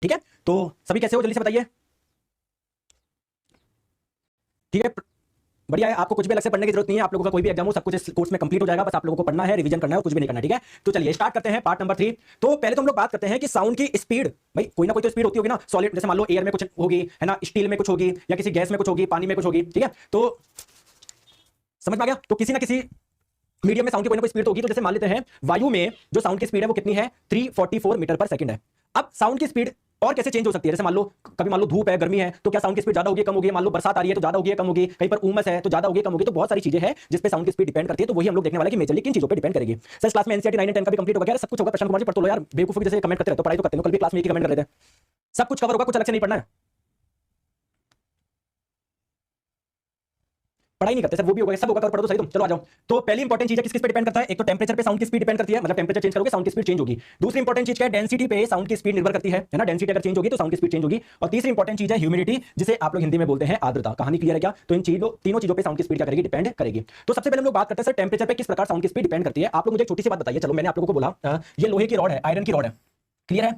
ठीक है, तो सभी कैसे हो जल्दी से बताइए। ठीक है, बढ़िया है। आपको कुछ भी अलग से पढ़ने की जरूरत नहीं है। आप लोगों का कोई भी एग्जाम हो, सब कुछ इस कोर्स में कंप्लीट हो जाएगा। बस आप लोगों को पढ़ना है, रिवीजन करना है और कुछ भी नहीं करना। ठीक है, तो चलिए स्टार्ट करते हैं पार्ट नंबर 3। तो पहले तो हम लोग बात करते हैं कि साउंड की स्पीड। भाई कोई ना कोई तो स्पीड होती होगी ना। सॉलिड जैसे मान लो एयर में कुछ होगी, है ना, स्टील में कुछ होगी, या किसी गैस में कुछ होगी, पानी में कुछ होगी। ठीक है, तो समझ में आ गया। तो किसी ना किसी मीडियम में साउंड की कोई ना कोई स्पीड तो होगी। तो जैसे मान लेते हैं वायु में जो साउंड की स्पीड है वो कितनी है, 344 मीटर पर सेकंड है। अब साउंड की स्पीड और कैसे चेंज हो सकती है। जैसे मान लो कभी मान लो धूप है, गर्मी है, तो क्या साउंड की स्पीड ज्यादा होगी कम होगी। मान लो बरसात आ रही है तो ज्यादा होगी कम होगी। कहीं पर उमस है तो ज्यादा होगी कम होगी। तो बहुत सारी चीजें हैं जिस पे साउंड की स्पीड डिपेंड करती है। तो वही हम लोग देखने वाले कि मेजरली किन चीजों पे डिपेंड करेगी। सर क्लास में एनसीईआरटी 9 और 10 का भी कंप्लीट हो गया, सब कुछ होगा। प्रशांत कुमार जी पढ़ तो लो यार, बेवकूफी जैसे कमेंट करते रहते हो, पढ़ाई तो करते हो। कल भी क्लास में एक ही कमेंट कर रहे थे। सब कुछ कवर होगा, कुछ अलग से नहीं पढ़ना है। पढ़ाई नहीं करते सर, वो भी होगा, सब होगा, कवर पढ़ो तो सही तुम। चलो आ जाओ। तो पहली इंपॉर्टेंट चीज है किस पे डिपेंड करता है। एक तो टेंपरेचर पे साउंड की स्पीड डिपेंड करती है, मतलब टेंपरेचर चेंज करोगे साउंड की स्पीड चेंज होगी। दूसरी इंपॉर्टेंट चीज क्या है, डेंसिटी पे साउंड की स्पीड निर्भर करती है ना। डेंसिटी अगर चेंज होगी तो साउंड की स्पीड चेंज होगी। और तीसरी इंपॉर्टेंट चीज है ह्यूमिडिटी, जिसे आप लोग हिंदी में बोलते हैं आर्द्रता। कहानी क्लियर है क्या। तो इन चीजों तीनों चीजों पे साउंड की स्पीड क्या करेगी, डिपेंड करेगी। तो सबसे पहले हम लोग बात करते हैं सर टेंपरेचर पे किस प्रकार साउंड की स्पीड डिपेंड करती है। आप लोग मुझे छोटी सी बात बताइए। चलो मैंने आप लोगों को बोला ये लोहे की रॉड है, आयरन की रॉड है, क्लियर है।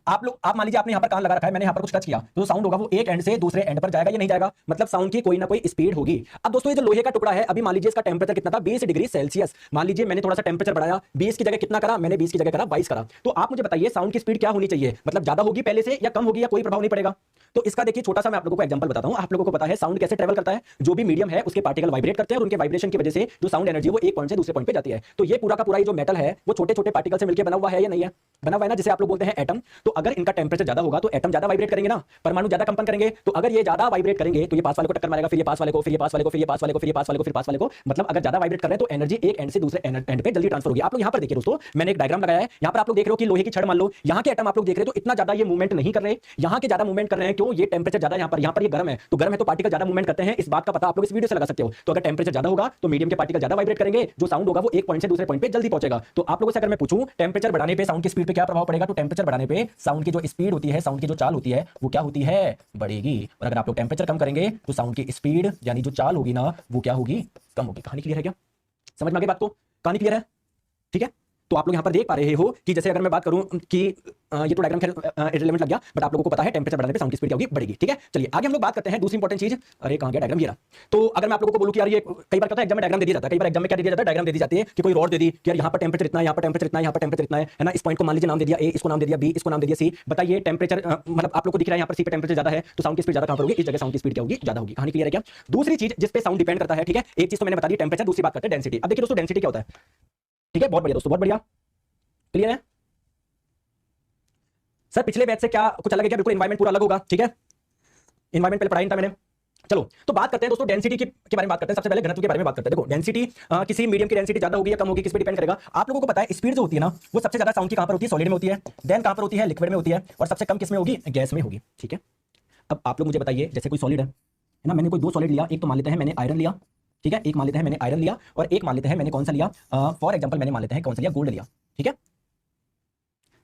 आप मान लीजिए आपने यहां पर कान लगा रखा है, मैंने यहां पर कुछ टच किया तो साउंड होगा वो एक एंड से दूसरे एंड पर जाएगा या नहीं जाएगा, मतलब साउंड की कोई ना कोई स्पीड होगी। अब दोस्तों ये जो लोहे का टुकड़ा है, अभी मान लीजिए इसका टेंपरेचर कितना था, 20 डिग्री सेल्सियस। मान लीजिए मैंने थोड़ा सा टेंपरेचर बढ़ाया, 20 की जगह कितना करा मैंने, 20 की जगह करा 22 करा। तो आप मुझे बताइए साउंड की स्पीड क्या होनी चाहिए, मतलब ज्यादा होगी पहले से या कम होगी या कोई प्रभाव नहीं पड़ेगा। तो इसका देखिए छोटा सा मैं आप लोगों को एग्जांपल बताता हूं। आप लोगों को पता है साउंड कैसे ट्रैवल करता है। जो भी मीडियम है उसके पार्टिकल वाइब्रेट करते हैं और उनके वाइब्रेशन की वजह से जो साउंड एनर्जी है वो एक पॉइंट से दूसरे पॉइंट पे जाती है। तो ये पूरा का पूरा ये जो मेटल है वो छोटे छोटे पार्टिकल से मिलकर बना हुआ है या नहीं है, बना हुआ है ना, जिसे आप लोग बोलते हैं एटम। तो अगर इनका टेंपरेचर ज्यादा होगा तो एटम ज्यादा वाइब्रेट करेंगे ना, परमाणु ज्यादा कंपन करेंगे। तो अगर ये ज्यादा वाइब्रेट करेंगे तो ये पास वाले को टक्कर मारेगा, फिर ये पास वाले को, फिर ये पास वाले को, फिर ये पास वाले को, फिर ये पास वाले को, फिर पास वाले को। मतलब अगर ज्यादा वाइब्रेट कर रहे हैं तो एनर्जी एक एंड से दूसरे एंड पे जल्दी ट्रांसफर होगी। आप लोग यहां पर देखिए दोस्तों, मैंने एक डायग्राम लगाया है। यहां पर आप लोग देख रहे हो कि लोहे की छड़ मान लो, यहां के एटम आप लोग देख रहे हो तो इतना ज्यादा ये मूवमेंट नहीं कर रहे, यहां के ज्यादा मूवमेंट कर रहे हैं। क्यों, ये टेंपरेचर ज्यादा यहां पर ये गर्म है, तो गर्म है तो पार्टिकल ज्यादा मूवमेंट करते हैं। इस बात का पता आप लोग इस वीडियो से लगा सकते हो। तो अगर टेंपरेचर ज्यादा होगा तो मीडियम के पार्टिकल ज्यादा वाइब्रेट करेंगे, जो साउंड होगा वो एक पॉइंट से दूसरे पॉइंट पे जल्दी पहुंचेगा। तो आप लोगों से अगर मैं पूछूं टेंपरेचर बढ़ाने पे साउंड की स्पीड पे क्या प्रभाव पड़ेगा, तो टेंपरेचर बढ़ाने पे साउंड की जो स्पीड होती है, साउंड की जो चाल होती है वो क्या होती है, बढ़ेगी। और अगर आप लोग टेंपरेचर कम करेंगे तो साउंड की स्पीड यानी जो चाल होगी ना वो क्या होगी, कम होगी। कहानी क्लियर है क्या, समझ में आ गई बात को, कहानी क्लियर है। ठीक है, तो आप लोग यहां पर देख पा रहे हो कि जैसे अगर मैं बात करूं कि ये तो डायग्राम इररिलेवेंट लग गया, बट आप लोगों को पता है टेंपरेचर बढ़ने पे साउंड की स्पीड क्या होगी, बढ़ेगी। ठीक है, चलिए आगे हम लोग बात करते हैं दूसरी इंपॉर्टेंट चीज। अरे कहां गया डायग्राम, ये रहा। तो अगर मैं आप लोगों को बोलूं कि यार ये कई बार कहता है एग्जाम में डायग्राम दे दिया जाता है, कई बार एग्जाम में क्या दे दिया जाता है, डायग्राम दे दी जाती है कि कोई रॉड दे दी कि यार यहां पर टेंपरेचर इतना है, यहां पर टेंपरेचर इतना है, यहां पर टेंपरेचर इतना है ना। इस पॉइंट को मान लीजिए नाम दे दिया ए, इसको नाम दे दिया बी, इसको नाम दे दिया सी। बताइए टेंपरेचर मतलब आप लोग को दिख रहा है यहां पर सी पे टेंपरेचर ज्यादा है तो साउंड की स्पीड ज्यादा कहां पर होगी, इस जगह साउंड की स्पीड क्या होगी, ज्यादा होगी। कहानी क्लियर है क्या। दूसरी चीज जिस पे साउंड डिपेंड करता है, ठीक है, एक चीज तो मैंने बता दी टेंपरेचर, दूसरी बात करते हैं डेंसिटी। अब देखिए दोस्तों डेंसिटी क्या होता है। ठीक है, बहुत बढ़िया दोस्तों, बहुत बढ़िया, क्लियर है। सर पिछले बैच से क्या कुछ अलग है क्या, बिल्कुल एनवायरमेंट पूरा अलग होगा। ठीक है, एनवायरमेंट पहले पढ़ाई था मैंने। चलो तो बात करते हैं दोस्तों डेंसिटी के बारे में बात करते हैं। सबसे पहले घनत्व के बारे में बात करते हैं। देखो डेंसिटी किसी मीडियम की डेंसिटी ज्यादा होगी या कम होगी किस पे डिपेंड करेगा। आप लोगों को पता है स्पीड जो होती है ना वो सबसे ज्यादा साउंड की कहां पर होती है, सॉलिड में होती है, देन कहां पर होती है, लिक्विड में होती है, और सबसे कम किस में होगी, गैस में होगी। ठीक है, अब आप लोग मुझे बताइए जैसे कोई सॉलिड है ना, मैंने कोई दो सॉलिड लिया, एक तो मान लेते हैं मैंने आयरन लिया, ठीक है, एक मान लेते हैं मैंने आयरन लिया, और एक मान लेते हैं मैंने कौन सा लिया, फॉर एग्जाम्पल मैंने मान लेते हैं कौन सा लिया, गोल्ड लिया। ठीक है,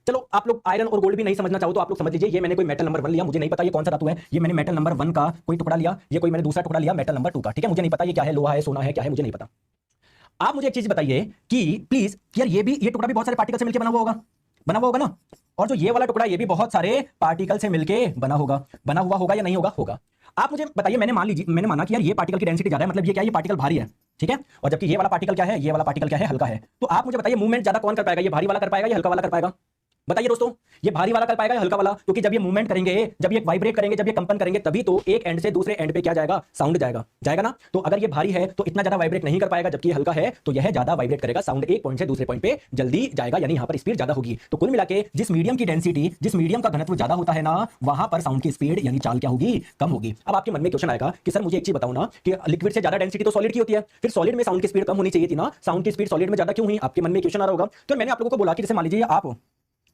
चलो आप लोग आयरन और गोल्ड भी नहीं समझना चाहो तो आप लोग समझ लीजिए ये मैंने कोई मेटल नंबर 1 लिया, मुझे नहीं पता ये कौन सा धातु है, ये मैंने मेटल नंबर 1 का कोई टुकड़ा लिया, ये कोई मैंने दूसरा टुकड़ा लिया मेटल नंबर 2 का। ठीक है, मुझे नहीं पता ये क्या है, लोहा है, सोना है, क्या है, मुझे नहीं पता। आप मुझे एक चीज बताइए कि प्लीज यार ये टुकड़ा भी बहुत सारे पार्टिकल से मिलकर बना हुआ होगा ना, और जो ये वाला टुकड़ा ये भी बहुत सारे पार्टिकल से मिलकर बना हुआ होगा या नहीं होगा, होगा। आप मुझे बताइए, मैंने माना कि यार ये पार्टिकल की डेंसिटी ज्यादा है, मतलब ये क्या है, ये पार्टिकल भारी है। ठीक है, और जबकि ये वाला पार्टिकल क्या है, ये वाला पार्टिकल क्या है, हल्का है। तो आप मुझे बताइए मूवमेंट ज्यादा कौन कर पाएगा, ये भारी वाला कर पाएगा या हल्का वाला कर पाएगा, बताइए दोस्तों। ये भारी वाला कर पाएगा या हल्का वाला, क्योंकि जब ये मूवमेंट करेंगे, जब ये वाइब्रेट करेंगे, जब ये कंपन करेंगे, तभी तो एक एंड से दूसरे एंड पे क्या जाएगा, साउंड जाएगा ना। तो अगर ये भारी है तो इतना ज्यादा वाइब्रेट नहीं कर पाएगा, जबकि ये हल्का है तो यह ज्यादा वाइब्रेट करेगा, साउंड एक पॉइंट से दूसरे पॉइंट पे जल्दी जाएगा, यानी यहां पर स्पीड ज्यादा होगी। तो कुल मिलाके जिस मीडियम की डेंसिटी, जिस मीडियम का घनत्व ज्यादा होता है ना, वहां पर साउंड की स्पीड यानी चाल क्या होगी, कम होगी। अब आपके मन में क्वेश्चन आएगा कि सर मुझे एक चीज बताओ ना कि लिक्विड से ज्यादा डेंसिटी तो सॉलिड की होती है, फिर सॉलिड में साउंड की स्पीड कम होनी चाहिए थी ना, साउंड की स्पीड सॉलिड में ज्यादा क्यों हुई, आपके मन में क्वेश्चन आ रहा होगा। तो मैंने आप लोगों को बोला कि जैसे मान लीजिए आप हो,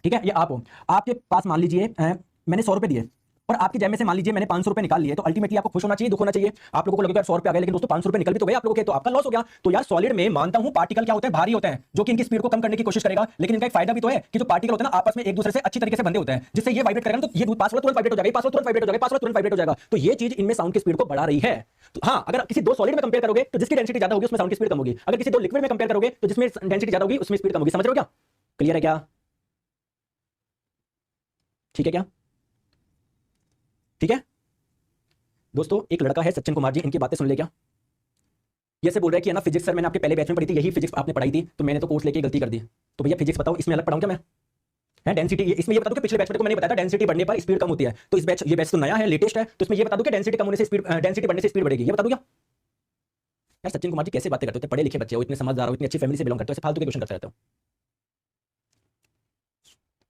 ठीक है, ये आप हो, आपके पास मान लीजिए मैंने 100 रुपए दिए और आपकी जेब में से मान लीजिए मैंने 500 रुपए निकाल लिए, तो अल्टीमेटली आपको खुश होना चाहिए, दुख होना चाहिए। आप लोगों को लगेगा 100 रुपए आ गए, लेकिन दोस्तों 500 रुपए निकल भी तो गए आप लोगों के, तो आपका लॉस हो गया। तो यार सॉलिड में मानता हूं पार्टिकल क्या होते हैं, भारी होते हैं, जो कि इनकी स्पीड को कम करने की कोशिश करेगा, लेकिन इनका एक फायदा भी तो है कि जो पार्टिकल होते हैं ना आपस में एक दूसरे से अच्छी तरीके से बंधे होते हैं, जिससे ये वाइब्रेट करेगा तो ये पास वाला तुरंत वाइब्रेट हो जाएगा, पास वाला तुरंत वाइब्रेट हो जाएगा, पास वाला तुरंत वाइब्रेट हो जाएगा। तो ये चीज इनमें साउंड की स्पीड को बढ़ा रही है। तो हाँ, अगर किसी दो सॉलिड में कंपेयर करोगे तो जिसकी डेंसिटी ज्यादा होगी उसमें साउंड की स्पीड कम होगी, अगर किसी दो लिक्विड में कंपेयर करोगे तो जिसमें डेंसिटी ज्यादा होगी उसमें स्पीड कम होगी। समझ रहे हो क्या, क्लियर है क्या। ठीक है क्या? ठीक है दोस्तों, एक लड़का है सचिन कुमार जी, इनकी बातें सुन ले क्या? ये से बोल रहा है कि है ना फिजिक्स सर मैंने आपके पहले बैच में पढ़ी थी, यही फिजिक्स आपने पढ़ाई थी, तो मैंने तो कोर्स लेके गलती कर दी। तो भैया फिजिक्स बताओ, इसमें अलग पढ़ाऊं क्या मैं? है डेंसिटी, इसमें ये बता दूं कि पिछले बैच में को मैंने बताया था डेंसिटी बढ़ने पर स्पीड कम होती है, तो इस बैच ये बैच तो नया है, लेटेस्ट है, तो इसमें ये बता दूं कि डेंसिटी कम होने से स्पीड, डेंसिटी बढ़ने से स्पीड बढ़ेगी, ये बता दूं क्या? यार सचिन कुमार जी कैसे बातें करते हो, पढ़े लिखे बच्चे हो, इतने समझदार हो, इतनी अच्छी फैमिली से बिलोंग करते हो, ऐसे फालतू के क्वेश्चन करते रहते हो।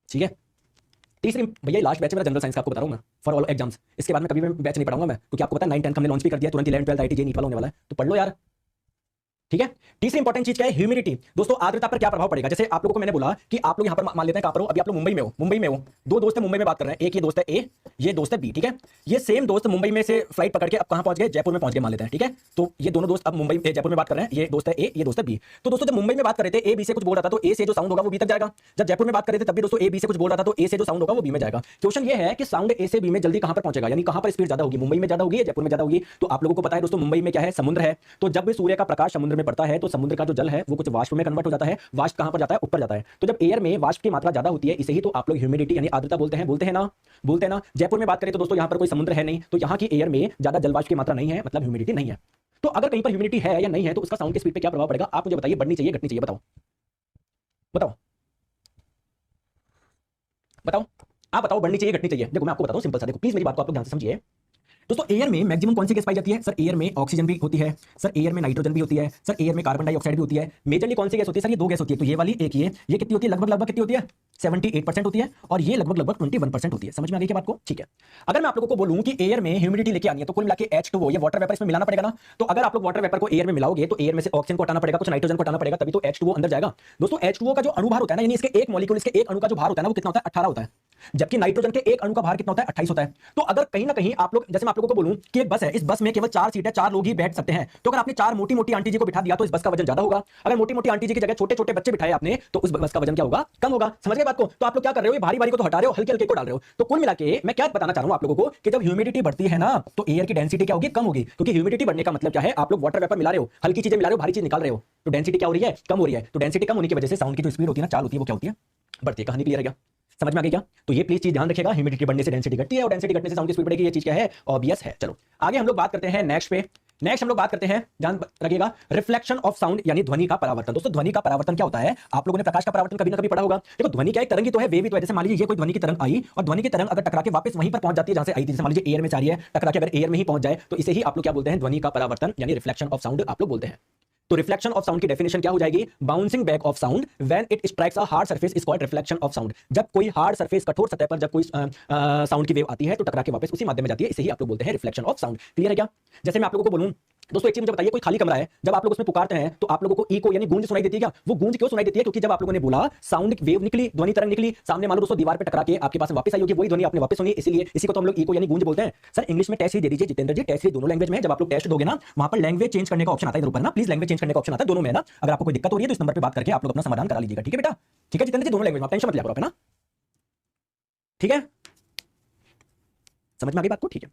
ठीक है, तीसरी भैया लास्ट बैच है मेरा जनरल साइंस का, आपको बता रहा हूं मैं, फॉर ऑल एग्जाम्स। इसके बाद में कभी भी बैच नहीं पढ़ाऊंगा मैं, क्योंकि आपको पता है 9 10 हमने लॉन्च भी कर दिया, तुरंत 11 12 आईटी जे नीट वाला होने वाला है, तो पढ़ लो यार। ठीक है, तीसरी इंपॉर्टेंट चीज क्या है? ह्यूमिडिटी। दोस्तों आर्द्रता पर क्या प्रभाव पड़ेगा? जैसे आप लोगों को मैंने बोला कि आप लोग यहां पर मान लेते हैं कहां पर हो, अभी आप लोग मुंबई में हो, दो दोस्त हैं मुंबई में बात कर रहे हैं, एक ये दोस्त है ए, ये दोस्त है बी। ठीक है, ये सेम दोस्त मुंबई में से फ्लाइट पकड़ के अब कहां पहुंच गए? जयपुर में पहुंच गए मान लेते हैं। ठीक है, तो ये दोनों दोस्त अब मुंबई जयपुर में बात कर रहे हैं, ये दोस्त है ए, ये दोस्त है बी। तो दोस्तों जब मुंबई में बात कर रहे थे, ए बी से कुछ बोल रहा था, तो ए से जो साउंड होगा वो बी तक जाएगा। जब जयपुर में बात कर रहे थे तब भी दोस्तों ए बी से कुछ बोल रहा था, तो ए से जो साउंड होगा वो बी में जाएगा। क्वेश्चन ये है कि साउंड ए से बी में जल्दी कहां पर पहुंचेगा, यानी कहां पर स्पीड ज्यादा होगी, मुंबई में ज्यादा होगी या जयपुर में ज्यादा होगी? तो आप लोगों को पता है दोस्तों मुंबई में क्या है? समुद्र है, तो जब भी सूर्य का प्रकाश समुद्र में पड़ता है तो समुद्र का जो जल है वो कुछ वाष्प में कन्वर्ट हो जाता है। वाष्प कहां पर जाता है? ऊपर जाता है। तो जब एयर में वाष्प की मात्रा ज्यादा होती है, इसे ही तो आप लोग ह्यूमिडिटी यानी आर्द्रता बोलते हैं ना। जयपुर में बात करें तो दोस्तों यहां पर कोई समुद्र है नहीं, तो यहां की एयर में ज्यादा जल वाष्प की मात्रा नहीं है, मतलब ह्यूमिडिटी नहीं है। तो अगर कहीं पर ह्यूमिडिटी है या नहीं है तो उसका साउंड की स्पीड पे क्या प्रभाव पड़ेगा? आप मुझे बताइए, बढ़नी चाहिए घटनी चाहिए? बताओ बताओ बताओ, आप बताओ बढ़नी चाहिए घटनी चाहिए? देखो मैं आपको बताता हूं सिंपल सा, देखो प्लीज मेरी बात को आप लोग ध्यान से समझिए। दोस्तों एयर में मैक्सिमम कौन सी गैस पाई जाती है? सर एयर में ऑक्सीजन भी होती है, सर एयर में नाइट्रोजन भी होती है, सर एयर में कार्बन डाइऑक्साइड भी होती है। मेजरली कौन सी गैस होती है? सर ये दो गैस होती है, तो ये वाली एक ये कितनी होती है? लगभग कितनी होती है? 78% होती है, और ये लगभग 21% होती है। समझ में आ गई क्या बात को? ठीक है, अगर मैं आप लोगों को बोलूं कि एयर में ह्यूमिडिटी लेके आनी है तो कुल मिला के H2O ये वाटर वेपर इसमें मिलाना पड़ेगा ना। तो अगर आप लोग वाटर वेपर को एयर में मिलाओगे तो एयर में से ऑक्सीजन को हटाना पड़ेगा, कुछ नाइट्रोजन को हटाना पड़ेगा, तभी तो H2O अंदर जाएगा। दोस्तों H2O का जो अणुभार होता है ना, यानी इसके एक मॉलिक्यूल, इसके एक अणु का जो भार होता है ना वो कितना होता है? 18 होता है, जबकि नाइट्रोजन के एक अणु का भार कितना होता है? 28 होता है। तो अगर कहीं ना कहीं आप लोग, जैसे मैं आप लोगों को बोलूं कि एक बस है, इस बस में केवल 4 सीट है, 4 लोग ही बैठ सकते हैं, तो अगर आपने 4 मोटी मोटी आंटी जी को बिठा दिया तो इस बस का वजन ज्यादा होगा। अगर मोटी मोटी आंटी जी की जगह छोटे छोटे बच्चे बिठाए आपने तो उस बस का वजन क्या होगा? कम होगा। समझ गए बात को? तो आप लोग क्या कर रहे हो? ये भारी भारी को तो हटा रहे हो, हल्के हल्के को डाल रहे हो। तो कुल मिला के मैं क्या बताना चाह रहा हूं आप लोगों को कि जब ह्यूमिडिटी बढ़ती है ना तो एयर की डेंसिटी क्या होगी? कम होगी, क्योंकि ह्यूमिडिटी बढ़ने का मतलब क्या है? आप लोग वाटर वेपर मिला रहे हो, हल्की चीजें मिला रहे हो, भारी चीज निकाल रहे हो, तो डेंसिटी क्या हो रही है? कम हो रही है। तो डेंसिटी कम होने की वजह से साउंड की जो स्पीड होती है ना, चाल होती है, वो क्या होती है? बढ़ती है। कहानी क्लियर है क्या? समझ में आ गई क्या? तो ये प्लीज चीज ध्यान रखिएगा, ह्यूमिडिटी बढ़ने से डेंसिटी घटती है और डेंसिटी घटने से साउंड की स्पीड बढ़ेगी, ये चीज क्या है? ऑब्वियस है। चलो आगे हम लोग बात करते हैं नेक्स्ट पे। नेक्स्ट हम लोग बात करते हैं, ध्यान रखिएगा, रिफ्लेक्शन ऑफ साउंड यानी ध्वनि का परावर्तन। दोस्तों ध्वनि का परावर्तन क्या होता है? आप लोगों ने प्रकाश का परावर्तन कभी ना कभी पढ़ा होगा। देखो ध्वनि क्या एक तरंग ही तो है, वेव ही तो है। जैसे मान लीजिए ये कोई ध्वनि की तरंग आई और ध्वनि की तरंग अगर टकरा के वापस वहीं पर पहुंच जाती है जहां से आई थी, जैसे मान लीजिए एयर में जा रही है, टकरा के अगर एयर में ही पहुंच जाए तो इसे ही आप लोग क्या बोलते हैं? ध्वनि का परावर्तन यानी रिफ्लेक्शन ऑफ साउंड आप लोग बोलते हैं। तो रिफ्लेक्शन ऑफ साउंड की डेफिनेशन क्या हो जाएगी? Bouncing back of sound when it strikes a hard surface is called reflection of sound. जब कोई हार्ड सरफेस, कठोर सतह पर जब कोई साउंड की वेव आती है तो टकरा के वापस उसी माध्यम में जाती है, इसे ही आप लोग बोलते हैं रिफ्लेक्शन ऑफ साउंड। क्लियर है क्या? जैसे मैं आप लोगों को बोलूं दोस्तों एक चीज मुझे बताइए, कोई खाली कमरा है, जब आप लोग उसमें पुकारते हैं तो आप लोगों को इको यानी गूंज सुनाई देती है क्या? वो गूंज क्यों सुनाई देती है? क्योंकि जब आप लोगों ने बोला साउंड वेव निकली, ध्वनि तरंग निकली, सामने मान लो दोस्तों दीवार पे टकरा के आपके पास वापस आई होगी, वही ध्वनि आपने वापस सुनी, इसलिए इसी को तो हम लोग इको यानी गूंज बोलते हैं। सर इंग्लिश में टेस्ट ही दे दीजिए जितेंद्र जी, टेस्ट ही दोनों लैंग्वेज में। जब आप लोग टेस्ट दोगे ना वहां पर लैंग्वेज चेंज करने का ऑप्शन आता है, इधर ऊपर ना प्लीज लैंग्वेज चेंज करने का ऑप्शन आता है दोनों में ना। अगर आपको कोई दिक्कत हो रही है तो इस नंबर पे बात करके आप लोग अपना समाधान करा लीजिएगा। ठीक है बेटा? ठीक है जितेंद्र जी, दोनों लैंग्वेज में, आप टेंशन मत लिया करो, है ना? ठीक है, समझ में आ गई बात को? ठीक है,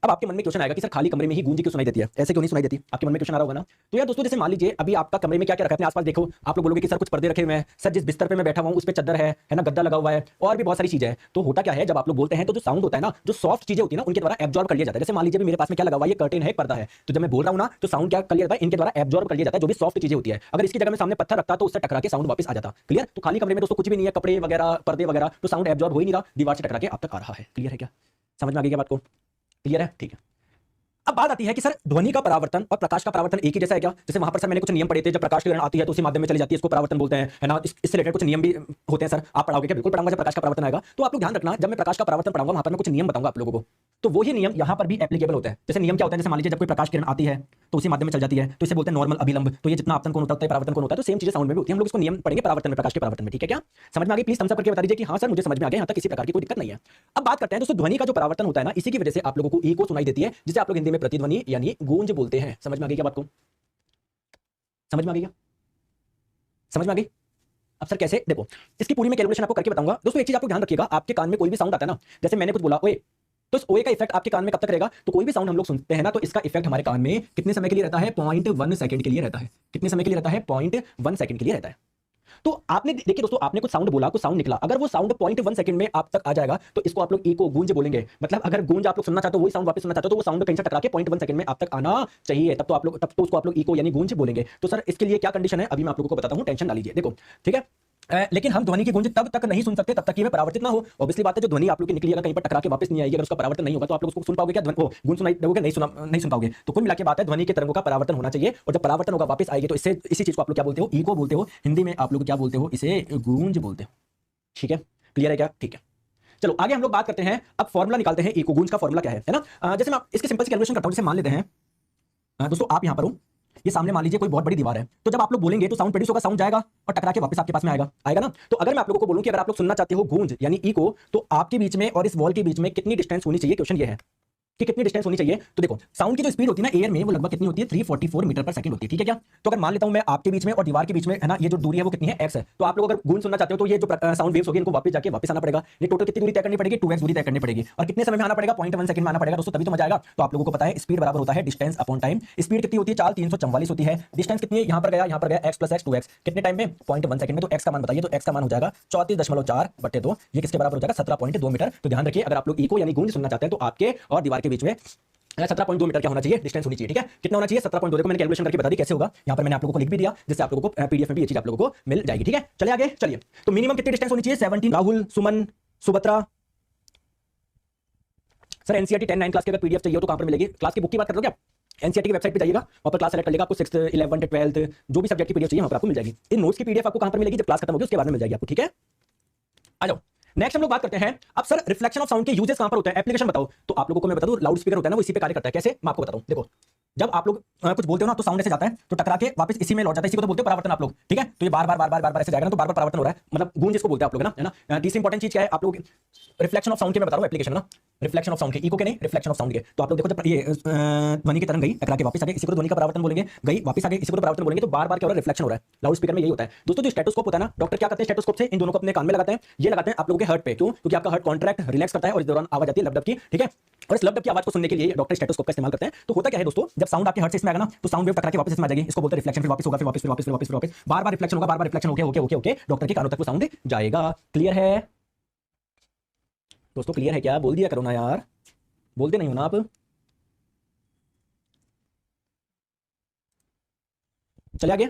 अब आपके मन में क्वेश्चन आएगा कि सर खाली कमरे में ही गूंज क्यों सुनाई देती है, ऐसे क्यों नहीं सुनाई देती? आपके मन में क्वेश्चन आ रहा होगा ना। तो यार दोस्तों जैसे मान लीजिए अभी आपका कमरे में क्या क्या रखा है, अपने आसपास देखो, आप लोग बोलोगे कि सर कुछ पर्दे रखे हुए हैं, सर जिस बिस्तर पे मैं बैठा हुआ हूं उस पे चादर है ना, गद्दा लगा हुआ है, और भी बहुत सारी चीजें हैं। तो होता क्या है, जब आप लोग बोलते हैं तो जो साउंड होता है ना, जो सॉफ्ट चीजें होती है ना, उनके द्वारा एब्जॉर्ब कर लिया जाता है। जैसे मान लीजिए मेरे पास में क्या लगा हुआ है, ये कर्टेन है, एक पर्दा है, तो जब मैं बोल रहा हूं ना तो साउंड क्या कर लिया जाता है? इनके द्वारा एब्जॉर्ब कर लिया जाता है, जो भी सॉफ्ट चीजें होती है। अगर इसकी जगह में सामने पत्थर रखता तो उससे टकरा के साउंड वापस आ जाता। क्लियर? तो खाली कमरे में दोस्तों कुछ भी नहीं है, कपड़े वगैरह, पर्दे वगैरह, तो साउंड एब्जॉर्ब हो ही नहीं रहा, दीवार से टकरा के आप तक आ रहा है। क्लियर है क्या? समझ में आ गई क्या बात को? क्लियर है? ठीक है, अब बात आती है कि सर ध्वनि का परावर्तन और प्रकाश का परावर्तन एक ही जैसा है क्या? जैसे वहां पर सर मैंने कुछ नियम पढ़े थे, जब प्रकाश की किरण आती है तो उसी माध्यम में चली जाती है, इसको परावर्तन बोलते हैं, है ना? इससे रिलेटेड कुछ नियम भी होते हैं सर, आप पढ़ाओगे क्या? बिल्कुल पढ़ाऊंगा जब प्रकाश का परावर्तन आएगा। तो आप लोग ध्यान रखना, जब मैं प्रकाश का परावर्तन पढ़ाऊंगा वहां पर मैं कुछ नियम बताऊंगा आप लोगों को, तो वही नियम यहां पर भी एप्लीकेबल होता है। जैसे नियम क्या होता है, जैसे मान लीजिए जब कोई प्रकाश किरण आती है तो उसी माध्यम में चल जाती है, तो इसे बोलते हैं नॉर्मल अभिलंब। तो ये जितना आपतन कोण होता है, परावर्तन कोण होता है, तो सेम चीजें साउंड में भी होती है। हम लोग इसको नियम पढ़ेंगे परावर्तन में, प्रकाश के परावर्तन में। ठीक है क्या? समझ में आ गई? प्लीज थम्स अप करके बता दीजिए कि हाँ सर मुझे समझ में आ गया, यहां तक किसी प्रकार की कोई दिक्कत नहीं है। अब बात करते हैं दोस्तों ध्वनि का जो परावर्तन होता है ना, इसी की वजह से आप लोगों को इको सुनाई देती है, जिसे आप लोग हिंदी में प्रतिध्वनि यानी गूंज बोलते हैं। समझ में आ गई क्या बात को? समझ में आ गई क्या? समझ में आ गई? अब सर कैसे? देखो इसकी पूरी मैं कैलकुलेशन आपको करके बताऊंगा। दोस्तों एक चीज आपको ध्यान रखिएगा, आपके कान में कोई भी साउंड आता है ना, जैसे मैंने कुछ बोला ओए, तो इस ओए का इफेक्ट आपके कान में कब तक रहेगा? तो कोई भी साउंड हम लोग सुनते हैं ना, तो इसका इफेक्ट हमारे कान में कितने समय के लिए रहता है? 0.1 सेकंड के लिए रहता है। कितने समय के लिए रहता है? 0.1 सेकंड के लिए रहता है। तो आपने देखिए दोस्तों, आपने कुछ साउंड बोला, कुछ साउंड निकला, अगर वो साउंड 0.1 सेकंड में आप तक आ जाएगा तो इसको आप लोग इको, गूंज बोलेंगे। मतलब अगर गूंज आप लोग सुनना चाहते हो, वही साउंड वापस सुनना चाहते हो, तो वो साउंड कहीं से टकरा के 0.1 सेकंड में आप तक आना चाहिए, तब तो उसको आप लोग इको यानी गूंज बोलेंगे। तो सर इसके लिए क्या कंडीशन है, अभी मैं आप लोगों को बताता हूं, टेंशन ना लीजिए। देखो ठीक है, लेकिन हम ध्वनि की गूंज तब तक नहीं सुन सकते तब तक कि वह परावर्तित ना हो। ऑब्वियसली बात है, जो ध्वनि आप लोग की निकली अगर कहीं पर टकरा के वापस नहीं आएगी, अगर उसका परावर्तन नहीं होगा तो आप लोग उसको सुन पाओगे क्या? गूंज सुनाई दोगे? नहीं सुन पाओगे। तो कुल मिला के बात है, ध्वनि के तरंगों का परावर्तन होना चाहिए, और जब परावर्तन होगा वापस आएगी तो इससे इसी चीज को आप लोग क्या बोलते हो? इको बोलते हो। हिंदी में आप लोग क्या बोलते हो? इसे गूंज बोलते हो। ठीक है, क्लियर है क्या? ठीक है, चलो आगे हम लोग बात करते हैं। अब फॉर्मूला निकालते हैं, इको गूंज का फॉर्मूला क्या है ना? जैसे मैं इसके सिंपल सी कैलकुलेशन करता हूं। जैसे मान लेते हैं दोस्तों, आप यहां पर हो, ये सामने मान लीजिए कोई बहुत बड़ी दीवार है, तो जब आप लोग बोलेंगे तो साउंड प्रोड्यूस होगा, साउंड जाएगा और टकरा के वापस आपके पास में आएगा ना? तो अगर मैं आप लोगों को बोलूं कि अगर आप लोग सुनना चाहते हो गूंज यानी इको, तो आपके बीच में और इस वॉल के बीच में कितनी डिस्टेंस होनी चाहिए? क्वेश्चन ये है कि कितनी डिस्टेंस होनी चाहिए। तो देखो, साउंड की जो स्पीड होती है ना एयर में, वो लगभग कितनी होती है? 344 मीटर पर सेकंड होती है। ठीक है क्या? तो अगर मान लेता हूं मैं आपके बीच में और दीवार के बीच में है ना, ये जो दूरी है वो कितनी है? x है। तो आप लोग अगर गूंज सुनना चाहते हो तो ये जो साउंड वेव्स होगी इनको वापस जाके वापस आना पड़ेगा। ये टोटल कितनी दूरी तय करनी पड़ेगी? 2x दूरी तय करनी पड़ेगी। और कितने समय में आना पड़ेगा? 0.1 सेकंड में आना पड़ेगा दोस्तों, तभी तो मजा आएगा। तो आप लोगों को पता है स्पीड बराबर होता है डिस्टेंस अपॉन टाइम। स्पीड कितनी होती है? 4 344 होती है। डिस्टेंस कितनी है? यहां पर गया x प्लस x 2x, कितने टाइम में? 0.1 सेकंड में। तो x का मान बताइए। तो x का मान हो जाएगा 34.4/2। ये किसके बराबर हो जाएगा? 17.2 मीटर। तो ध्यान रखिए, अगर आप लोग इको यानी गूंज सुनना चाहते हैं तो आपके और दीवार के बीच में 17.2 मीटर क्या होना चाहिए? डिस्टेंस होनी चाहिए। ठीक है, कितना होना चाहिए? 17.2। देखो मैंने कैलकुलेशन करके बता दी कैसे होगा। यहां पर मैंने आप लोगों को लिख भी दिया, जिससे आप लोगों को पीडीएफ में भी ये चीज आप लोगों को मिल जाएगी। ठीक है, चलिए आगे चलिए। तो मिनिमम कितनी डिस्टेंस होनी चाहिए? 17। राहुल, सुमन, सुभद्रा। सर एनसीईआरटी 10 9 क्लास की अगर पीडीएफ चाहिए हो तो कहां पर मिलेगी? क्लास की बुक की बात कर रहे हो क्या? एनसीईआरटी की वेबसाइट पे जाइएगा, वहां पर क्लास सेलेक्ट कर लेगा, आपको 6th 11th 12th जो भी सब्जेक्ट की पीडीएफ चाहिए वहां पर आपको मिल जाएगी। इन नोट्स की पीडीएफ आपको कहां पर मिलेगी? जब क्लास खत्म होगी उसके बाद में मिल जाएगी आपको। ठीक है, आ जाओ नेक्स्ट हम लोग बात करते हैं। अब सर रिफ्लेक्शन ऑफ साउंड के यूजेस कहां पर होते हैं? एप्लीकेशन बताओ। तो आप लोगों को मैं बता दूं, लाउड स्पीकर होता है ना, वो इसी पे कार्य करता है। कैसे? मैं आपको बताता हूं। देखो, जब आप लोग कुछ बोलते हो ना तो साउंड ऐसे जाता है, तो टकरा के वापस इसी में लौट जाता है। इसी को तो बोलते हो परावर्तन आप लोग। ठीक है, तो ये बार बार ऐसे जाएगा ना, तो बार बार परावर्तन हो रहा है, मतलब गूंज इसको बोलते हैं आप लोग है ना। तीसरी इंपॉर्टेंट चीज क्या है? आप लोग रिफ्लेक्शन ऑफ साउंड के मैं बता रहा हूं एप्लीकेशन ना, रिफ्लेक्शन ऑफ साउंड के, इको के नहीं, रिफ्लेक्शन ऑफ साउंड के। तो आप लोग देखो, जब ये ध्वनि की तरंग गई टकरा के वापस आ गई, इसी को ध्वनि का परावर्तन बोलेंगे। गई वापस आ गई, इसी को परावर्तन बोलेंगे। तो बार बार क्या हो रहा है? रिफ्लेक्शन हो रहा है। लाउड स्पीकर में यही होता है दोस्तों। जो स्टेटोस्कोप होता है ना, डॉक्टर क्या करते हैं? स्टेटोस्कोप से इन दोनों को अपने कान में लगाते हैं। ये लगाते हैं आप लोगों के हार्ट पे। क्यों? क्योंकि आपका हार्ट कॉन्ट्रैक्ट रिलैक्स करता है और इस दौरान आवाज आती है लब डब की। ठीक है, और इस लब डब की आवाज को सुनने के लिए डॉक्टर स्टेटोस्कोप का इस्तेमाल करते हैं। तो होता क्या है दोस्तों, जब साउंड आपके हार्ट से इसमें आएगा ना, तो साउंड वेव टकरा के वापस इसमें आ जाएगी। इसको बोलते हैं रिफ्लेक्शन। फिर वापस होगा, फिर वापस, फिर वापस, फिर वापस, फिर वापस, बार बार रिफ्लेक्शन होगा, बार बार रिफ्लेक्शन। ओके, डॉक्टर के कानों तक वो साउंड जाएगा। क्लियर है दोस्तों? क्लियर है क्या? बोल दिया करो ना यार, बोलते नहीं हो ना आप। चलिए आगे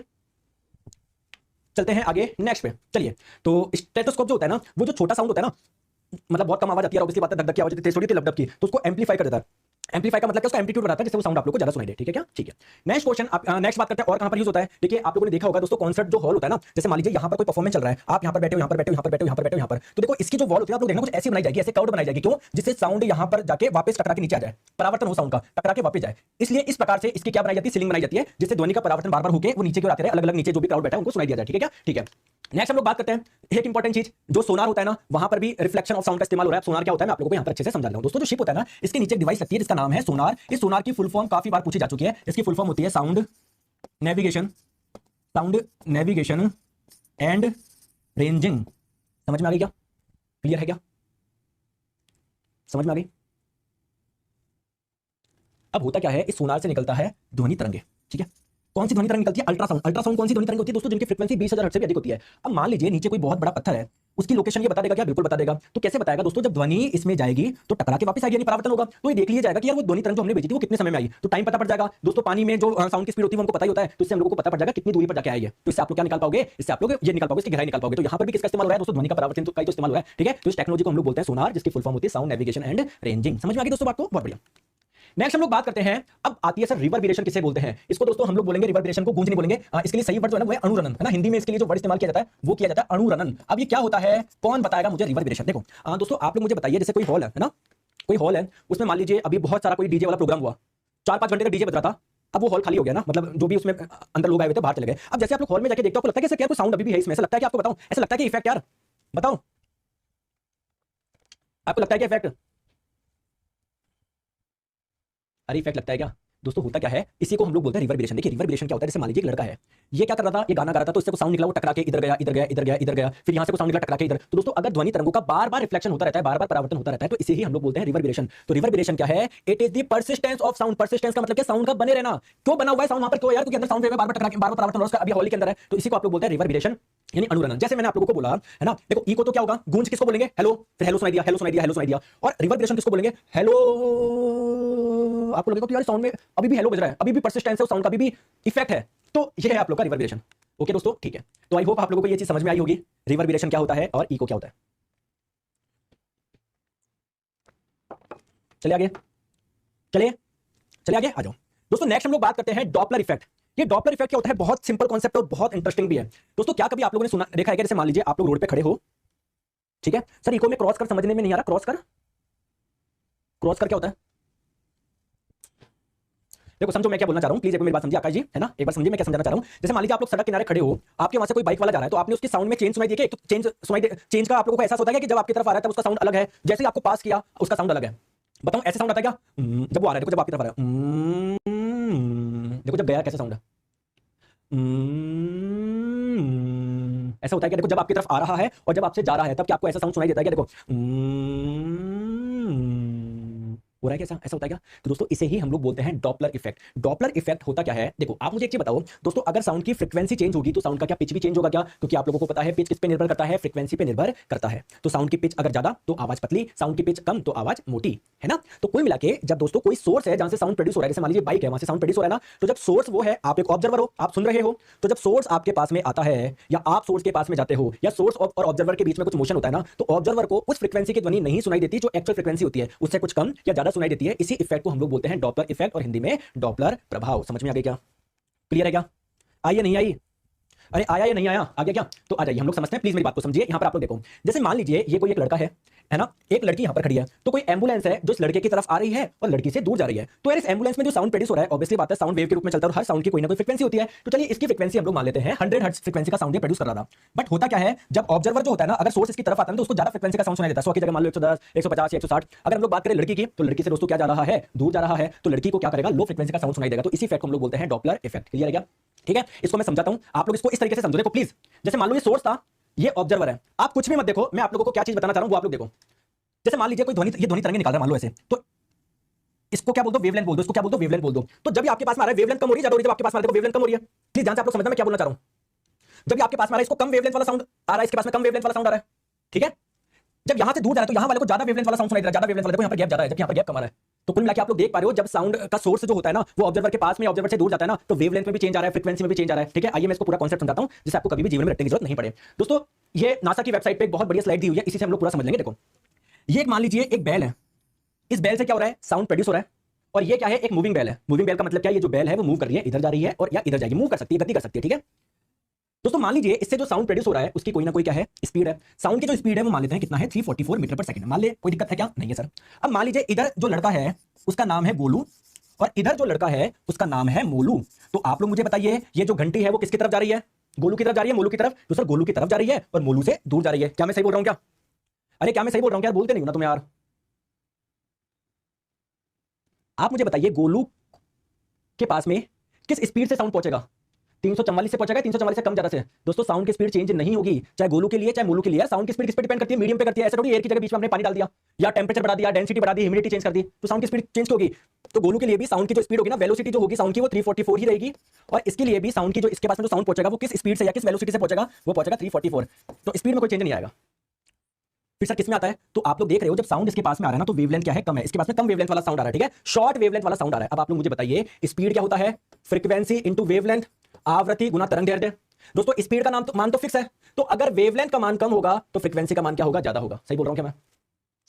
चलते हैं, आगे नेक्स्ट पे चलिए। तो स्टेथोस्कोप जो होता है ना, वो जो छोटा साउंड होता है ना, मतलब बहुत कम आवाज आती है, ऑब्वियसली बात है, धक धक की आवाज आती है, तेज थोड़ी लब डब की, तो उसको एम्पलीफाई कर देता है। एम्पलीफाई का मतलब क्या? उसका एम्पलीट्यूड बढ़ाता है, जिससे वो साउंड आप लोगों को ज्यादा सुनाई दे। ठीक है क्या? ठीक है, नेक्स्ट क्वेश्चन। नेक्स्ट बात करते हैं और कहां पर यूज होता है। देखिए, आप लोगों ने देखा होगा दोस्तों, कॉन्सर्ट जो हॉल होता है ना, जैसे मान लीजिए यहां पर कोई परफॉर्मेंस चल रहा है, आप यहां पर बैठे हो, यहां पर बैठे हो, यहां पर बैठे हो, यहां पर बैठे हो, यहां पर, तो देखो इसकी जो वॉल होती है आप लोग देखना, कुछ ऐसी बनाई जाएगी, ऐसे कर्व बनाई जाएगी। क्यों? जिससे साउंड यहां पर जाके वापस टकरा के नीचे आ जाए, परावर्तन हो साउंड का, टकरा के वापस जाए। इसलिए इस प्रकार से इसकी क्या बनाई जाती है? सीलिंग बनाई जाती है, जिससे ध्वनि का परावर्तन बार बार होकर वो नीचे की ओर आते रहे, अलग अलग नीचे जो भी क्राउड बैठा है उनको सुनाई दिया जाए। ठीक है क्या? ठीक है, नेक्स्ट हम लोग बात करते हैं एक इंपॉर्टेंट चीज, जो सोनार होता है ना, वहां पर भी रिफ्लेक्शन ऑफ साउंड का इस्तेमाल हो रहा है। सोनार क्या होता है मैं आप लोगों को यहां पर अच्छे से समझा रहा हूं दोस्तों। जो शिप होता है ना, इसके नीचे एक डिवाइस लगती है जिसका नाम है सोनार। इस सोनार की फुल फॉर्म काफी बार पूछी जा चुकी है। इसकी फुल फॉर्म होती है sound navigation, sound navigation and ranging. समझ में आ गई क्या? क्लियर है क्या? समझ में आ गई? अब होता क्या है, इस सोनार से निकलता है ध्वनि तरंगे। ठीक है, कौन सी ध्वनि तरंग निकलती है? अल्ट्रासाउंड। अल्ट्रासाउंड कौन सी ध्वनि तरंग होती है दोस्तों? जिनकी फ्रीक्वेंसी 20,000 हर्ट्ज से भी अधिक होती है। अब मान लीजिए नीचे कोई बहुत बड़ा पत्थर है, उसकी लोकेशन ये बता देगा क्या? बिल्कुल बता देगा। तो कैसे बताएगा दोस्तों? जब ध्वनि इसमें जाएगी तो टकरा के वापस आएगी, यानी परावर्तन होगा। तो ये देख लिया जाएगा कि यार वो ध्वनि तरंग जो हमने भेजी थी वो कितने समय में आई, तो टाइम पता पड़ जाएगा दोस्तों। पानी में जो साउंड की स्पीड होती है वो हमको पता ही होता है, तो इससे हम लोगों को पता पड़ जाएगा कितनी दूरी पर जाके आई है। तो इससे आप लोग क्या निकाल पाओगे? इससे आप लोग ये निकाल पाओगे, इसकी गहराई निकाल पाओगे। तो यहाँ पर भी किसका इस्तेमाल हो रहा है दोस्तों? ध्वनि का परावर्तन का ही तो इस्तेमाल हो रहा है। ठीक है, तो इस टेक्नोलॉजी को हम लोग बोलते हैं सोनार, जिसकी फुल फॉर्म होती है साउंड नेविगेशन एंड रेंजिंग। समझ में आ गई दोस्तों बात को? बहुत बढ़िया। नेक्स्ट हम लोग बात करते हैं, अब आती है सर रिवर्बरेशन किसे बोलते हैं? इसको दोस्तों हम लोग बोलेंगे रिवर्बरेशन को, गूंज नहीं बोलेंगे। इसके लिए सही वर्ड जो है ना वो है अनुरणन, है ना। हिंदी में इसके लिए जो वर्ड इस्तेमाल किया जाता है वो किया जाता है अनुरणन। अब ये क्या होता है? कौन बताएगा मुझे रिवर्बरेशन? देखो दोस्तों, आप लोग मुझे बताइए, जैसे कोई हॉल है ना, कोई हॉल है, उसमें मान लीजिए अभी बहुत सारा कोई डीजे वाला प्रोग्राम हुआ, 4-5 घंटे का डीजे बज रहा था। अब वो हॉल खाली हो गया ना, मतलब जो भी उसमें अंदर लोग आए हुए थे बाहर चले गए। अब जैसे आप लोग हॉल में जाके देखते हो, आपको लगता है कि क्या कोई साउंड अभी भी है इसमें? ऐसा लगता है कि आपको बताऊं, ऐसा लगता है कि इफेक्ट यार, बताओ आपको लगता है कि इफेक्ट? अरे इफेक्ट लगता है क्या? दोस्तों होता क्या है, इसी को हम लोग बोलते हैं रिवर्बरेशन। देखिए रिवर्बरेशन क्या होता है, जैसे मान लीजिए एक लड़का है, ये क्या कर रहा था, ये गाना गा रहा था, तो इससे को साउंड निकला, वो टकरा के इधर गया, इधर गया, इधर गया, इधर गया, फिर यहां से को साउंड निकला, टकरा के इधर। तो दोस्तों अगर ध्वनि तरंगों का बार बार रिफ्लेक्शन होता रहता है, बार बार परावर्तन होता रहता है, तो इसे ही हम लोग बोलते हैं रिवर्बरेशन। तो रिवर्बरेशन क्या है, it is the persistence of sound. Persistence का मतलब क्या, साउंड का बने रहना। क्यों बना हुआ है साउंड वहां पर, क्यों यार, क्योंकि अंदर साउंड वेव बार बार टकरा के बार बार परावर्तन हो रहा है, अभी हॉल के अंदर है, तो इसी को आप लोग बोलते हैं रिवर्बरेशन यानी अनुरणन। जैसे मैंने आप लोगों को बोला है ना, देखो इको तो क्या होगा, गूंज किसको बोलेंगे, हेलो, फिर हेलो सुनाई दिया, हेलो सुनाई दिया, हेलो सुनाई दिया। और रिवर्बरेशन किसको बोलेंगे, हेलो। आपको लगेगा कि यार साउंड में अभी भी हेलो बज रहा है, अभी भी परसिस्टेंस है साउंड का, अभी भी इफेक्ट है, तो ये है आप लोग का रिवर्बरेशन। ओके दोस्तों, ठीक है, तो आई होप आप लोगों को ये चीज समझ में आई होगी, रिवर्बरेशन क्या होता है और इको क्या होता है। चलिए आगे, चलिए चलिए आगे आ जाओ दोस्तों। नेक्स्ट हम लोग बात करते हैं डॉपलर इफेक्ट। ये डॉपलर इफेक्ट क्या होता है, बहुत सिंपल कॉन्सेप्ट और बहुत इंटरेस्टिंग भी है दोस्तों। क्या कभी आप लोगों ने सुना देखा है कि जैसे मान लीजिए आप लोग रोड पे खड़े हो, ठीक है सर, इको में क्रॉस कर समझने में नहीं आ रहा, क्रॉस कर, क्रॉस कर क्या होता है, देखो समझो मैं क्या बोलना चाह रहा हूं, प्लीज एक बार मेरी बात समझिए आकाश जी, है ना, एक बार समझिए मैं क्या समझाना चाह रहा हूं। जैसे मान लीजिए आप लोग सड़क किनारे खड़े हो, आपके वहां से कोई बाइक वाला जा रहा है, तो आपने उसकी साउंड में चेंज सुनाई दी, एक तो चेंज सुनाई दे, चेंज का आप लोगों को एहसास होता है कि जब आपकी तरफ आ रहा है तब उसका साउंड अलग है, जैसे ही आपको पास किया उसका साउंड अलग है। बताऊं ऐसे साउंड आता है क्या, जब वो आ रहा है, देखो जब आपकी तरफ आ रहा है, देखो जब गया कैसा साउंड है, ऐसा होता है क्या, देखो जब आपकी तरफ आ रहा है और जब आपसे जा रहा है तब क्या आपको ऐसा साउंड सुनाई देता है क्या, देखो हो रहा है कैसा, ऐसा होता है क्या। तो दोस्तों इसे ही हम लोग बोलते हैं डॉपलर इफेक्ट। डॉपलर इफेक्ट होता क्या है, देखो आप मुझे एक चीज बताओ दोस्तों, अगर साउंड की फ्रीक्वेंसी चेंज होगी तो साउंड का क्या पिच भी चेंज होगा क्या, क्योंकि आप लोगों को पता है पिच किस पे निर्भर करता है, फ्रीक्वेंसी पे निर्भर करता है। तो साउंड की पिच अगर ज्यादा तो आवाज पतली, साउंड की पिच कम तो आवाज मोटी, है ना। तो कुल मिला के जब दोस्तों कोई सोर्स है जहां से साउंड प्रोड्यूस हो रहा है, जैसे मान लीजिए बाइक है, वहां से साउंड प्रोड्यूस हो रहा है ना, तो जब सोर्स वो है, आप एक ऑब्जर्वर हो, आप सुन रहे हो, तो जब सोर्स आपके पास में आता है या आप सोर्स के पास में जाते हो या सोर्स और ऑब्जर्वर के बीच में कुछ मोशन होता है ना, तो ऑब्जर्वर को उस फ्रीक्वेंसी की ध्वनि नहीं सुनाई देती जो एक्चुअल फ्रीक्वेंसी होती है, उससे कुछ कम या ज्यादा सुनाई देती है। इसी इफेक्ट को हम लोग बोलते हैं डॉपलर इफेक्ट और हिंदी में डॉपलर प्रभाव। समझ में आ गया क्या, क्लियर है क्या, आई या नहीं आई, अरे आया या नहीं आया, आ गया क्या, तो आ जाइए हम लोग समझते हैं, प्लीज मेरी बात को समझिए। यहां पर आप लोग देखो, जैसे मान लीजिए ये कोई एक लड़का है ना, एक लड़की यहां पर खड़ी है, तो कोई एम्बुलेंस है जो इस लड़के की तरफ आ रही है और लड़की से दूर जा रही है, तो यार इस एम्बुलेंस में जो साउंड प्रोड्यूस हो रहा है ऑब्वियसली बात है साउंड वेव के रूप में चलता है और हर साउंड की कोई ना कोई फ्रीक्वेंसी होती है। तो चलिए इसकी फ्रीक्वेंसी हम लोग मान लेते हैं 100 हर्ट्ज फ्रीक्वेंसी का साउंड ये प्रोड्यूस कर रहा था। बट होता क्या है, जब ऑब्जर्वर जो होता है ना, अगर सोर्स इसकी तरफ आता है तो उसको ज्यादा फ्रीक्वेंसी का साउंड सुनाई देता है, 100 की जगह मान लो 110, 150, 160। अगर हम लोग बात करें लड़की की, तो लड़की से दोस्तों क्या जा रहा है, दूर जा रहा है, तो लड़की को क्या करेगा, लो फ्रीक्वेंसी का साउंड सुनाई देगा। तो इसी इफेक्ट को हम लोग बोलते हैं डॉपलर इफेक्ट। क्लियर है क्या, ठीक है, इसको मैं समझाता हूं, आप लोग इसको इस तरीके से समझो। देखो प्लीज, जैसे मान लो ये सोर्स था, ये ऑब्जर्वर है, आप कुछ भी मत देखो, मैं आप लोगों को क्या चीज बताना चाह रहा हूं वो आप लोग देखो। जैसे मान लीजिए कोई ध्वनि, ये ध्वनि तरंगे निकाल रहा है मान लो ऐसे, तो इसको क्या बोल दो, वेवलेंथ बोल दो, इसको क्या बोल दो, वेवलेंथ बोल दो। तो जब भी आपके पास में आ रहा है वेवलेंथ कम हो रही है, ज्यादा हो रही है, जब आपके पास में आ रहा है वेवलेंथ कम हो रही है, प्लीज ध्यान से आप लोग समझना मैं क्या बोलना चाह रहा हूं। जब भी आपके पास में आ रहा है इसको कम वेवलेंथ वाला साउंड आ रहा है, इसके पास में कम वेवलेंथ वाला साउंड आ रहा है, ठीक है। जब यहां से दूर जा रहा है तो यहां वाले को ज्यादा वेवलेंथ वाला साउंड सुनाई दे रहा है, ज्यादा वेवलेंथ वाला, देखो यहां पर गैप ज्यादा है जबकि यहां पर गैप कम आ रहा है। तो कुल मिला के आप लोग देख पा रहे हो, जब साउंड का सोर्स जो होता है ना वो ऑब्जर्वर के पास में, ऑब्जर्वर से दूर जाता है ना, तो वेवलेंथ में भी चेंज आ रहा है, फ्रीक्वेंसी में भी चेंज आ रहा है, ठीक है। आइए मैं इसको पूरा कॉन्सेप्ट समझाता हूं जिससे आपको कभी भी जीवन में रटने की जरूरत नहीं पड़े। दोस्तों ये नासा की वेबसाइट पे एक बहुत बढ़िया स्लाइड दी हुई है, इसी से हम लोग पूरा समझ लेंगे। देखो ये एक मान लीजिए एक बेल है, इस बेल से क्या हो रहा है, साउंड प्रोड्यूस हो रहा है, और ये क्या है, एक मूविंग बेल है। मूविंग बेल का मतलब क्या है, ये जो बेल है वो मूव कर रही है, इधर जा रही है और या इधर जाएगी, मूव कर सकती है, गति कर सकती है, ठीक है। दोस्तों मान लीजिए इससे जो साउंड प्रोड्यूस हो रहा है उसकी कोई ना कोई क्या है, स्पीड है। साउंड की जो स्पीड है वो मान लेते हैं कितना है, 344 मीटर पर सेकंड। मान ले, कोई दिक्कत है क्या, नहीं है सर। अब मान लीजिए इधर जो लड़का है उसका नाम है गोलू और इधर जो लड़का है उसका नाम है मोलू। तो आप लोग मुझे बताइए ये जो घंटी है वो किसकी तरफ जा रही है, गोलू की तरफ जा रही है, मोलू की तरफ। तो सर गोलू की तरफ जा रही है और मोलू से दूर जा रही है। क्या मैं सही बोल रहा हूं क्या, अरे क्या मैं सही बोल रहा हूं क्या, बोलते नहीं हो ना तुम यार। आप मुझे बताइए गोलू के पास में किस स्पीड से साउंड पहुंचेगा, 344 से पहुंचेगा, 344 से कम ज्यादा से। दोस्तों साउंड की स्पीड चेंज नहीं होगी, चाहे गोलू के लिए चाहे मोलू के लिए। साउंड की स्पीड किस पे डिपेंड करती है, मीडियम पे करती है। ऐसे थोड़ी एयर की जगह बीच में हमने पानी डाल दिया या टेंपरेचर बढ़ा दिया, डेंसिटी बढ़ा दी, ह्यूमिडिटी चेंज कर दी, तो साउंड की स्पीड चेंज होगी। तो गोलू के लिए भी साउंड की जो स्पीड होगी ना, वेलोसिटी जो होगी साउंड की वो 344 ही रहेगी, और इसके लिए भी साउंड की जो इसके पास में जो साउंड पहुंचेगा वो किस स्पीड से या किस वेलोसिटी से पहुंचेगा, वो पहुंचेगा 344। तो स्पीड में कोई चेंज नहीं आएगा। फिर सर किसमें आता है, तो आप लोग देख रहे हो जब साउंड इसके पास में आ रहा है ना तो वेवलेंथ क्या है, कम है, इसके पास में कम वेवलेंथ वाला साउंड आ रहा है, ठीक है, शॉर्ट वेवलेंथ वाला साउंड आ रहा है। अब आप लोग मुझे बताइए स्पीड क्या होता है, फ्रीक्वेंसी इनटू वेवलेंथ, आवृत्ति गुना तरंगदैर्घ्य। दोस्तों स्पीड का मान तो फिक्स है, तो अगर वेवलेंथ का मान कम होगा तो फ्रीक्वेंसी का मान क्या होगा, ज्यादा होगा। सही बोल रहा हूं क्या मैं,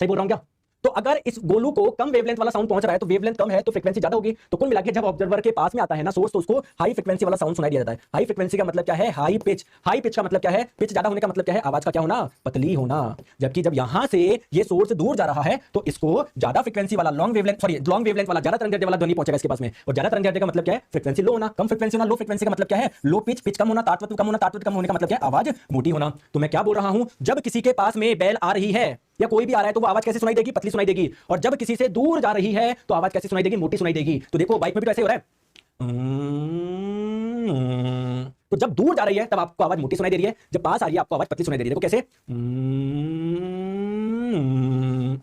सही बोल रहा हूं क्या। तो अगर इस गोलू को कम वेवलेंथ वाला साउंड पहुंच रहा है तो वेवलेंथ कम है तो फ्रीक्वेंसी ज्यादा होगी। तो कुल मिलाकर जब ऑब्जर्वर के पास में आता है ना सोर्स, तो उसको हाई फ्रीक्वेंसी वाला साउंड सुनाई दिया जाता है। हाई फ्रीक्वेंसी का मतलब क्या है, हाई पिच। हाई पिच का मतलब क्या है, पिच ज्यादा होने का मतलब क्या है, आवाज का क्या होना, पतली होना। जबकि जब यहां से ये सोर्स दूर जा रहा है तो इसको ज्यादा फ्रीक्वेंसी वाला long wavelength, sorry long wavelength वाला ज्यादा तरंगदैर्घ्य वाला ध्वनि पहुंचेगा इसके पास में। और ज्यादा तरंगदैर्घ्य का मतलब क्या है, फ्रीक्वेंसी लो होना, कम फ्रीक्वेंसी होना। लो फ्रीक्वेंसी का मतलब क्या है, लो पिच, पिच कम होना, तात्विक कम होना, तात्विक कम होने का मतलब क्या है, आवाज मोटी होना। तो मैं क्या बोल रहा हूं, जब किसी के पास में बेल आ रही है या कोई भी आ रहा है तो वो आवाज कैसे सुनाई देगी? पतली सुनाई देगी। और जब किसी से दूर जा रही है तो आवाज कैसे सुनाई देगी? मोटी सुनाई देगी। तो देखो बाइक में भी तो ऐसे हो रहा है, तो जब दूर जा रही है तब आपको आवाज मोटी सुनाई दे रही है, जब पास आ रही है आपको आवाज पतली सुनाई दे रही है। देखो कैसे,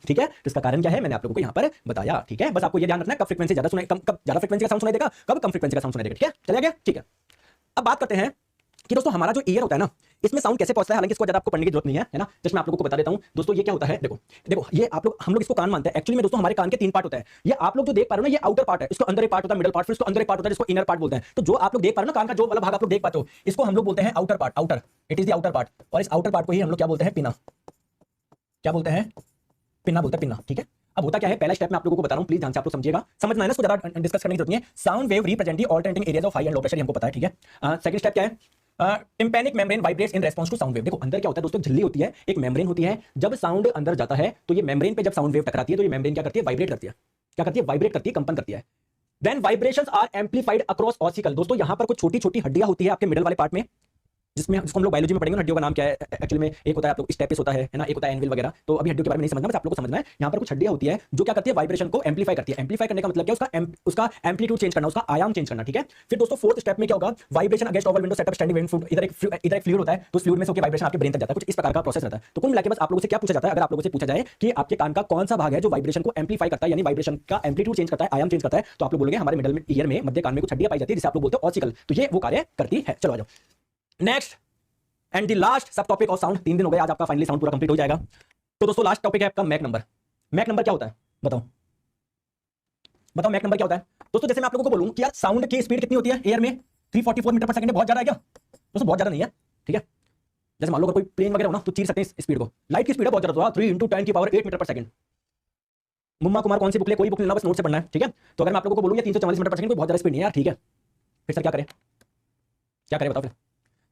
ठीक है। तो इसका कारण क्या है मैंने आप लोगों को यहां पर बताया, ठीक है। बस आपको ये ध्यान रखना है कब फ्रीक्वेंसी ज्यादा सुनाई, कब ज्यादा फ्रीक्वेंसी का साउंड सुनाई देगा, कब कम फ्रीक्वेंसी का साउंड सुनाई देगा, ठीक है। चलिए आगे, ठीक है। अब बात करते हैं कि दोस्तों हमारा जो ईयर होता है ना, इसमें साउंड कैसे पहुंचता है। हालांकि इसको ज्यादा आपको पढ़ने की जरूरत नहीं है ना, जस्ट मैं आप लोगों को बता देता हूं दोस्तों। ये क्या होता है, देखो देखो, ये आप लोग, हम लोग इसको कान मानते हैं। एक्चुअली में दोस्तों हमारे कान के 3 पार्ट होते हैं। ये आप लोग जो देख पा रहे हो ना, ये आउटर पार्ट है, इसको अंदर एक पार्ट होता है, मिडल पार्ट, फिर इसको अंदर एक पार्ट होता है जिसको इनर पार्ट बोलते हैं। तो जो आप लोग देख पा रहे हो ना, कान का जो वाला भाग आप लोग देख पाते हो, इसको हम लोग बोलते हैं outer part, outer, it is the outer part. और इस आउटर पार्ट को ही हम लोग क्या बोलते हैं, पिना। क्या बोलते हैं? पिना बोलते हैं, पिना, ठीक है। अब होता क्या है, पहला स्टेप मैं आप लोगों को बता रहा हूं, प्लीज ध्यान से आप लोग समझिएगा, समझना है ना, इसको ज्यादा डिस्कस करने की जरूरत नहीं है। Sound wave represent the alternating areas of high and low pressure, हमको पता है, ठीक है। सेकंड स्टेप क्या है, tympanic membrane vibrates in response to sound wave. देखो अंदर क्या होता है दोस्तों, झिल्ली होती है, एक मेम्ब्रेन होती है। जब साउंड अंदर जाता है तो ये मेम्ब्रेन पे जब साउंड वेव टकराती है तो ये मेम्ब्रेन क्या करती है, वाइब्रेट करती है। क्या करती है? वाइब्रेट करती है, कंपन करती है। Then vibrations are amplified across ossicle. दोस्तों यहां पर कुछ छोटी छोटी हड्डियां होती है आपके मिडल वाले पार्ट में, जिसको हम लोग बायोलॉजी में पढ़ेंगे ना, हड्डियों का नाम क्या है एक्चुअली में। एक होता है आप लोग स्टेपिस होता है ना, एक होता है एनविल वगैरह। तो अभी हड्डियों के बारे में नहीं समझना, बस आप लोग को समझना है यहां पर कुछ हड्डियां होती है जो क्या करती है, वाइब्रेशन को एम्पलीफाई करती है। एम्पलीफाई करने का मतलब क्या है, उसका एम्पलीट्यूड चेंज करना, उसका आयाम चेंज करना, ठीक है। फिर दोस्तों फोर्थ स्टेप में क्या होगा, vibration against Oval window setup standing fluid. इधर एक फ्लूइड होता है, तो फ्लूइड में से वाइब्रेशन आपके ब्रेन तक जाता है, कुछ इस प्रकार का प्रोसेस रहता है। तो कुल मिला के बस आप लोगों से क्या पूछा जाता है, अगर आप लोगों से पूछा जाए कि आपके कान का कौन सा भाग है जो वाइब्रेशन को एम्पलीफाई करता है, यानी वाइब्रेशन का एम्पलीट्यूड चेंज करता है, आयाम चेंज करता है, तो आप लोग बोलोगे हमारे मिडल ईयर में, मध्य कान में कुछ हड्डियां पाई जाती है जिसे आप लोग बोलते हो ऑसिकल। तो ये वो कार्य करती है। चलो आ जाओ नेक्स्ट एंड द लास्ट सब टॉपिक ऑफ साउंड। 3 दिन हो गए, आज आपका फाइनली साउंड पूरा कंप्लीट हो जाएगा। तो दोस्तों लास्ट टॉपिक है आपका मैक नंबर। मैक नंबर क्या होता है बताओ, बताओ मैक नंबर क्या होता है दोस्तों। जैसे मैं आप लोगों को बोलूं कि यार साउंड की स्पीड कितनी होती है एयर में, 344 मीटर पर सेकंड है, बहुत ज्यादा है क्या दोस्तों? बहुत ज्यादा नहीं है, ठीक है। जैसे मान लो अगर कोई प्लेन वगैरह हो ना तो चीर सकते हैं इस स्पीड को। लाइट की स्पीड है बहुत ज्यादा, 3 × 10 की पावर 8 मीटर पर सेकंड। मुम्मा कुमार कौन सी बुक ले, कोई बुक लेना, बस नोट से पढ़ना है, ठीक है। तो अगर मैं आप लोगों को बोलूं 344 मीटर पर सेकंड कोई बहुत ज्यादा स्पीड नहीं है यार, ठीक है। फिर सर क्या करें, क्या करें बताओ फिर।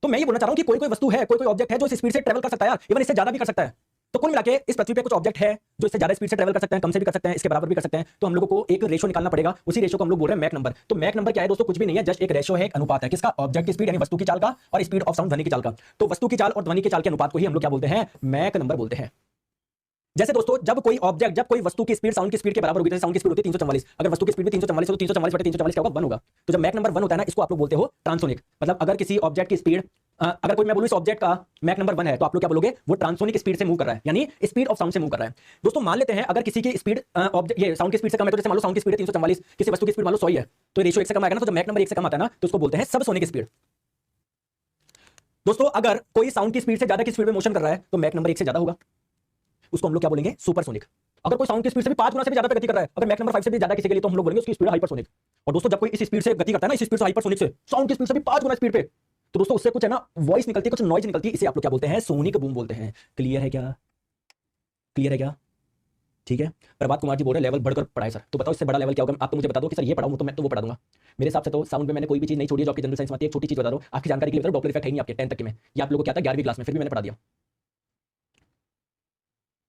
तो मैं ये बोलना चाह रहा हूं कि कोई कोई वस्तु है, कोई कोई ऑब्जेक्ट है जो इस स्पीड से ट्रैवल कर सकता है यार, इवन इससे ज्यादा भी कर सकता है। तो कुल मिला के इस पृथ्वी पे कुछ ऑब्जेक्ट है जो इससे ज्यादा स्पीड से ट्रैवल कर सकते हैं, कम से भी कर सकते हैं, इसके बराबर भी कर सकते हैं। तो हम लोगों को एक रेशो निकालना पड़ेगा, उसी रेशो को हम लोग बोल रहे हैं मैक नंबर। तो मैक नंबर क्या है दोस्तों, कुछ भी नहीं है, जस्ट एक रेशो है, एक अनुपात है। किसका? ऑब्जेक्ट की स्पीड यानी वस्तु की चाल का, और स्पीड ऑफ साउंड ध्वनि की चाल का। तो वस्तु की चाल और ध्वनि की चाल के अनुपात को ही हम लोग क्या बोलते हैं, मैक नंबर बोलते हैं। जैसे दोस्तों जब कोई ऑब्जेक्ट, जब कोई वस्तु की स्पीड साउंड की स्पीड के बराबर होगी, जैसे साउंड की स्पीड होती है 344, अगर वस्तु की स्पीड भी 344 हो तो 344/344 क्या होगा, 1 होगा। तो जब मैक नंबर 1 होता है ना, इसको आप लोग बोलते हो ट्रांसोनिक। मतलब अगर किसी ऑब्जेक्ट की स्पीड, अगर कोई मैं बोलूं इस ऑब्जेक्ट का मैक नंबर 1 है, तो आप लोग क्या बोलोगे, वो ट्रांसोनिक स्पीड से मूव कर रहा है, यानी स्पीड ऑफ साउंड से मूव कर रहा है। दोस्तों मान लेते हैं अगर किसी की स्पीड ऑब्जेक्ट ये साउंड की स्पीड से कम है, तो जैसे मान लो साउंड की स्पीड है 344, किसी वस्तु की स्पीड मान लो 100 है, तो रेशियो 1 से कम आएगा ना, तो जब मैक नंबर 1 से कम आता है ना, तो उसको बोलते हैं सबसोनिक स्पीड। दोस्तों अगर कोई साउंड की स्पीड से ज्यादा की स्पीड में मोशन कर रहा है तो मैक नंबर 1 से ज्यादा होगा, उसको हम लोग क्या बोलेंगे, सुपरसोनिक। अगर कोई साउंड की स्पीड से भी 5 गुना से भी ज्यादा पे गति कर रहा है, अगर मैक नंबर 5 से भी ज्यादा किसी के लिए, तो हम लोग बोलेंगे उसकी स्पीड हाइपरसोनिक। और दोस्तों जब कोई इस स्पीड से गति करता है ना, इस स्पीड से हाइपरसोनिक से, साउंड की स्पीड से भी 5 गुना स्पीड पे, तो दोस्तों उससे कुछ है ना वॉइस निकलती है, कुछ नॉइज निकलती है, इसे आप लोग क्या बोलते हैं, सोनिक बूम बोलते हैं। क्लियर है क्या? क्लियर है क्या? ठीक है। प्रभात कुमार जी बोल रहे लेवल बढ़कर पढ़ाए सर, तो बताओ इससे बड़ा लेवल क्या होगा। आप तो मुझे बता दो कि सर ये पढ़ाऊं तो मैं तो वो पढ़ा दूंगा। मेरे हिसाब से तो साउंड में मैंने कोई भी चीज नहीं छोड़ी जो आपकी जनरल साइंस में आती है। एक छोटी चीज बता दो आपकी जानकारी के लिए, डॉपलर इफेक्ट है नहीं आपके 10 तक के में, ये आप लोगों को क्या था 11वीं क्लास में, फिर भी मैंने पढ़ा दिया,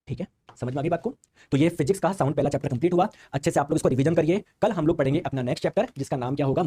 ठीक है। समझ में आ गई बात को। तो ये फिजिक्स का साउंड पहला चैप्टर कंप्लीट हुआ। अच्छे से आप लोग इसको रिवीजन करिए। कल हम लोग पढ़ेंगे अपना नेक्स्ट चैप्टर जिसका नाम क्या होगा,